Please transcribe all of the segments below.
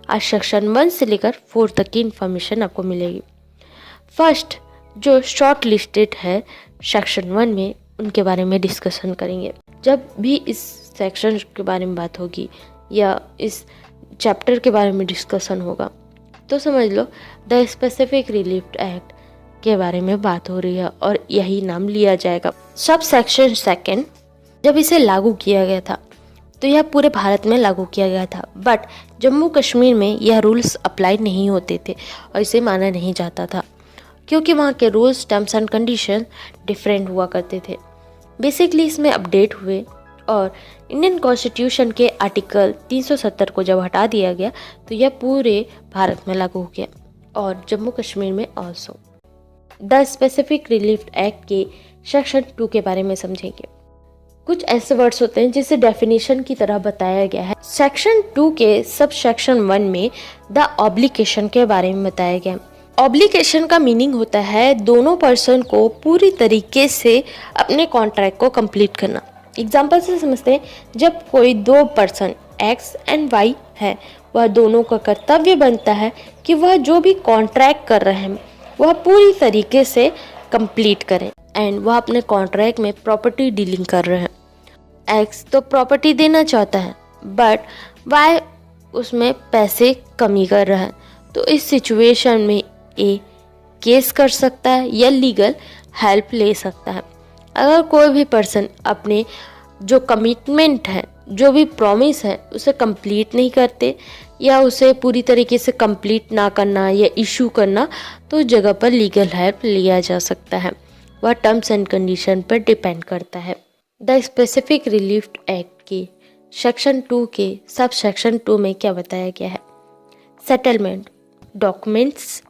आज सेक्शन 1 से लेकर 4 तक की इन्फॉर्मेशन आपको मिलेगी। फर्स्ट जो शॉर्ट लिस्टेड है सेक्शन 1 में, उनके बारे में डिस्कशन करेंगे। जब भी इस सेक्शन के बारे में बात होगी या इस चैप्टर के बारे में डिस्कशन होगा तो समझ लो द स्पेसिफिक रिलीफ एक्ट के बारे में बात हो रही है और यही नाम लिया जाएगा। सब सेक्शन 2 जब इसे लागू किया गया था तो यह पूरे भारत में लागू किया गया था, बट जम्मू कश्मीर में यह रूल्स अप्लाई नहीं होते थे और इसे माना नहीं जाता था क्योंकि वहाँ के rules, terms and condition different हुआ करते थे। बेसिकली इसमें अपडेट हुए और इंडियन कॉन्स्टिट्यूशन के आर्टिकल 370 को जब हटा दिया गया तो यह पूरे भारत में लागू हो गया और जम्मू कश्मीर में also. The specific relief act के सेक्शन 2 के बारे में समझेंगे। कुछ ऐसे वर्ड्स होते हैं जिसे डेफिनेशन की तरह बताया गया है। सेक्शन 2 के सब सेक्शन 1 में द ऑब्लिगेशन के बारे में बताया गया। ऑब्लिगेशन का मीनिंग होता है दोनों पर्सन को पूरी तरीके से अपने कॉन्ट्रैक्ट को कंप्लीट करना। एग्जाम्पल से समझते हैं, जब कोई 2 पर्सन X एंड Y है, वह दोनों का कर्तव्य बनता है कि वह जो भी कॉन्ट्रैक्ट कर रहे हैं वह पूरी तरीके से कंप्लीट करें एंड वह अपने कॉन्ट्रैक्ट में प्रॉपर्टी डीलिंग कर रहे हैं। X तो प्रॉपर्टी देना चाहता है बट Y उसमें पैसे कमी कर रहा है, तो इस सिचुएशन में A केस कर सकता है या लीगल हेल्प ले सकता है। अगर कोई भी पर्सन अपने जो कमिटमेंट है, जो भी प्रॉमिस है, उसे कंप्लीट नहीं करते या उसे पूरी तरीके से कंप्लीट ना करना या इशू करना, तो उस जगह पर लीगल हेल्प लिया जा सकता है। वह टर्म्स एंड कंडीशन पर डिपेंड करता है। द स्पेसिफिक रिलीफ एक्ट के सेक्शन 2 के सब सेक्शन 2 में क्या बताया गया है? सेटलमेंट डॉक्यूमेंट्स,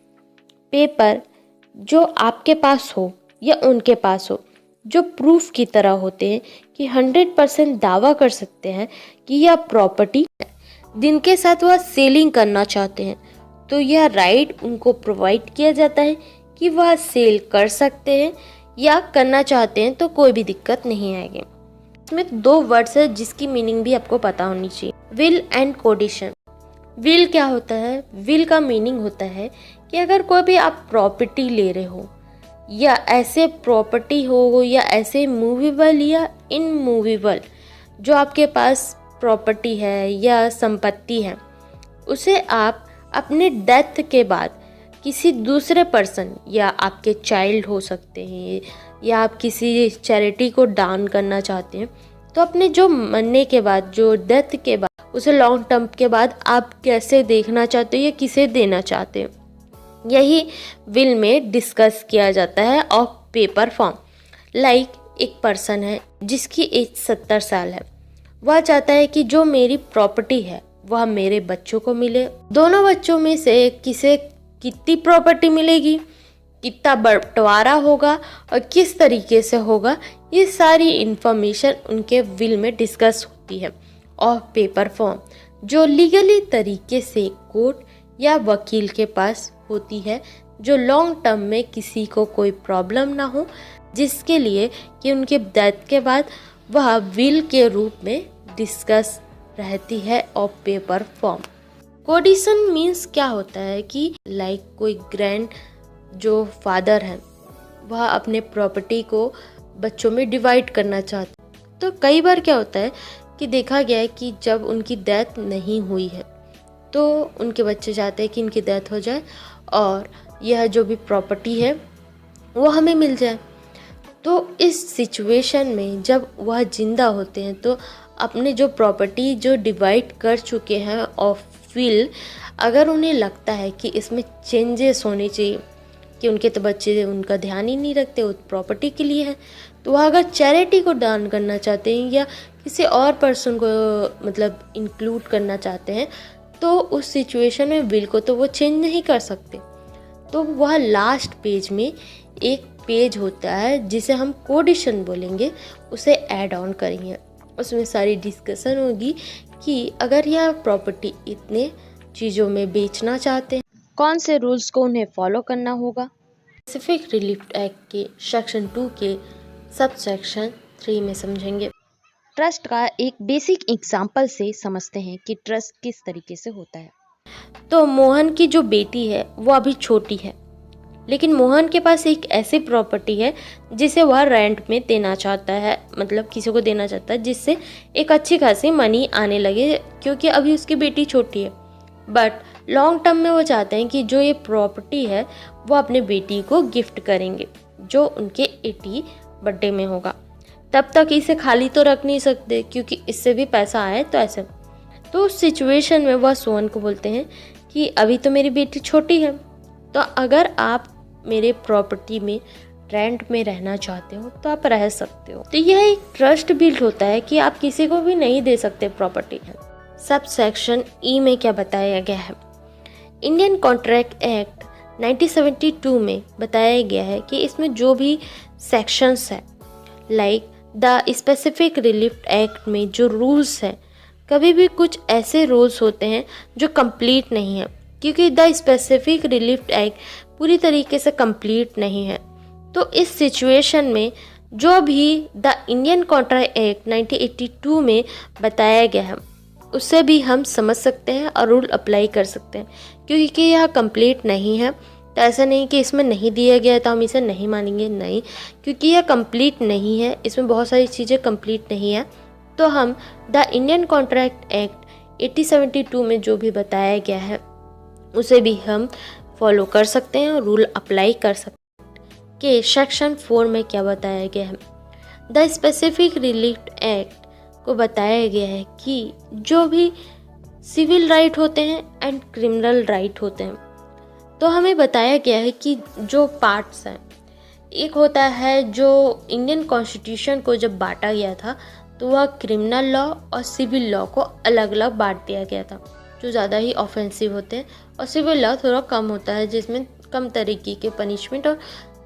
पेपर जो आपके पास हो या उनके पास हो, जो प्रूफ की तरह होते हैं कि 100% दावा कर सकते हैं कि यह प्रॉपर्टी है, जिनके साथ वह सेलिंग करना चाहते हैं, तो यह राइट उनको प्रोवाइड किया जाता है कि वह सेल कर सकते हैं या करना चाहते हैं, तो कोई भी दिक्कत नहीं आएगी। इसमें 2 वर्ड्स है जिसकी मीनिंग भी आपको पता होनी चाहिए, विल एंड कोडिशन। विल क्या होता है? विल का मीनिंग होता है कि अगर कोई भी आप प्रॉपर्टी ले रहे हो या ऐसे प्रॉपर्टी हो या ऐसे मूवेबल या इनमूवेबल जो आपके पास प्रॉपर्टी है या संपत्ति है, उसे आप अपने डेथ के बाद किसी दूसरे पर्सन या आपके चाइल्ड हो सकते हैं या आप किसी चैरिटी को दान करना चाहते हैं, तो अपने जो मरने के बाद, जो डेथ के बाद, उसे लॉन्ग टर्म के बाद आप कैसे देखना चाहते हो या किसे देना चाहते हो, यही विल में डिस्कस किया जाता है ऑफ पेपर फॉर्म। लाइक एक पर्सन है जिसकी एज 70 साल है, वह चाहता है कि जो मेरी प्रॉपर्टी है वह मेरे बच्चों को मिले। दोनों बच्चों में से किसे कितनी प्रॉपर्टी मिलेगी, कितना बंटवारा होगा और किस तरीके से होगा, ये सारी इंफॉर्मेशन उनके विल में डिस्कस होती है ऑफ पेपर फॉर्म, जो लीगली तरीके से कोर्ट या वकील के पास होती है, जो लॉन्ग टर्म में किसी को कोई प्रॉब्लम ना हो, जिसके लिए कि उनके डेथ के बाद वह विल के रूप में डिस्कस रहती है ऑफ पेपर फॉर्म। कोडिशन मीन्स क्या होता है कि लाइक कोई ग्रैंड जो फादर है वह अपने प्रॉपर्टी को बच्चों में डिवाइड करना चाहते हैं, तो कई बार क्या होता है कि देखा गया है कि जब उनकी डेथ नहीं हुई है तो उनके बच्चे चाहते हैं कि इनकी डेथ हो जाए और यह जो भी प्रॉपर्टी है वो हमें मिल जाए। तो इस सिचुएशन में जब वह जिंदा होते हैं तो अपने जो प्रॉपर्टी जो डिवाइड कर चुके हैं ऑफ विल, अगर उन्हें लगता है कि इसमें चेंजेस होने चाहिए कि उनके तो बच्चे उनका ध्यान ही नहीं रखते, उस प्रॉपर्टी के लिए है, तो वह अगर चैरिटी को दान करना चाहते हैं या किसी और पर्सन को मतलब इंक्लूड करना चाहते हैं, तो उस सिचुएशन में विल को तो वो चेंज नहीं कर सकते। तो वह लास्ट पेज में एक पेज होता है जिसे हम कोडिशन बोलेंगे, उसे ऐड ऑन करेंगे। उसमें सारी डिस्कशन होगी कि अगर यह प्रॉपर्टी इतने चीज़ों में बेचना चाहते हैं, कौन से रूल्स को उन्हें फॉलो करना होगा। स्पेसिफिक रिलीफ एक्ट के सेक्शन 2 के सब सेक्शन 3 में समझेंगे। ट्रस्ट का एक बेसिक एग्जाम्पल से समझते हैं कि ट्रस्ट किस तरीके से होता है। तो मोहन की जो बेटी है वो अभी छोटी है, लेकिन मोहन के पास एक ऐसी प्रॉपर्टी है जिसे वह रेंट में देना चाहता है, मतलब किसी को देना चाहता है, जिससे एक अच्छी खासी मनी आने लगे, क्योंकि अभी उसकी बेटी छोटी है। बट लॉन्ग टर्म में वो चाहते हैं कि जो ये प्रॉपर्टी है वो अपने बेटी को गिफ्ट करेंगे, जो उनके 80 बर्थडे में होगा। तब तक इसे खाली तो रख नहीं सकते, क्योंकि इससे भी पैसा आए तो ऐसे। तो उस सिचुएशन में वह सोहन को बोलते हैं कि अभी तो मेरी बेटी छोटी है, तो अगर आप मेरे प्रॉपर्टी में रेंट में रहना चाहते हो तो आप रह सकते हो। तो यह एक ट्रस्ट बिल्ड होता है कि आप किसी को भी नहीं दे सकते प्रॉपर्टी है। सब सेक्शन ई में क्या बताया गया है? इंडियन कॉन्ट्रैक्ट एक्ट 1972 में बताया गया है कि इसमें जो भी सेक्शंस है, like the specific relief act में जो रूल्स है, कभी भी कुछ ऐसे रूल्स होते हैं जो कंप्लीट नहीं है, क्योंकि द स्पेसिफिक रिलीफ एक्ट पूरी तरीके से कंप्लीट नहीं है। तो इस सिचुएशन में जो भी द इंडियन कॉन्ट्रैक्ट एक्ट 1982 में बताया गया है उससे भी हम समझ सकते हैं और रूल अप्लाई कर सकते हैं, क्योंकि यह कंप्लीट नहीं है। तो ऐसा नहीं कि इसमें नहीं दिया गया है तो हम इसे नहीं मानेंगे, नहीं, क्योंकि यह कंप्लीट नहीं है, इसमें बहुत सारी चीज़ें कंप्लीट नहीं है। तो हम द इंडियन कॉन्ट्रैक्ट एक्ट 1872 में जो भी बताया गया है उसे भी हम फॉलो कर सकते हैं और रूल अप्लाई कर सकते हैं। कि सेक्शन 4 में क्या बताया गया है? द स्पेसिफिक रिलीफ एक्ट को बताया गया है कि जो भी सिविल राइट होते हैं एंड क्रिमिनल राइट होते हैं, तो हमें बताया गया है कि जो पार्ट्स हैं, एक होता है जो इंडियन कॉन्स्टिट्यूशन को जब बांटा गया था तो वह क्रिमिनल लॉ और सिविल लॉ को अलग अलग बांट दिया गया था, जो ज़्यादा ही ऑफेंसिव होते हैं, और सिविल लॉ थोड़ा कम होता है जिसमें कम तरीके के पनिशमेंट और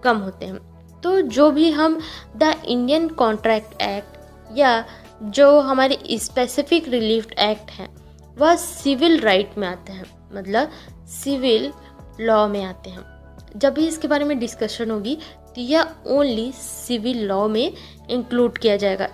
कम होते हैं। तो जो भी हम द इंडियन कॉन्ट्रैक्ट एक्ट या जो हमारे स्पेसिफिक रिलीफ एक्ट हैं वह सिविल राइट में आते हैं, मतलब सिविल लॉ में आते हैं। जब भी इसके बारे में डिस्कशन होगी तो यह ओनली सिविल लॉ में इंक्लूड किया जाएगा।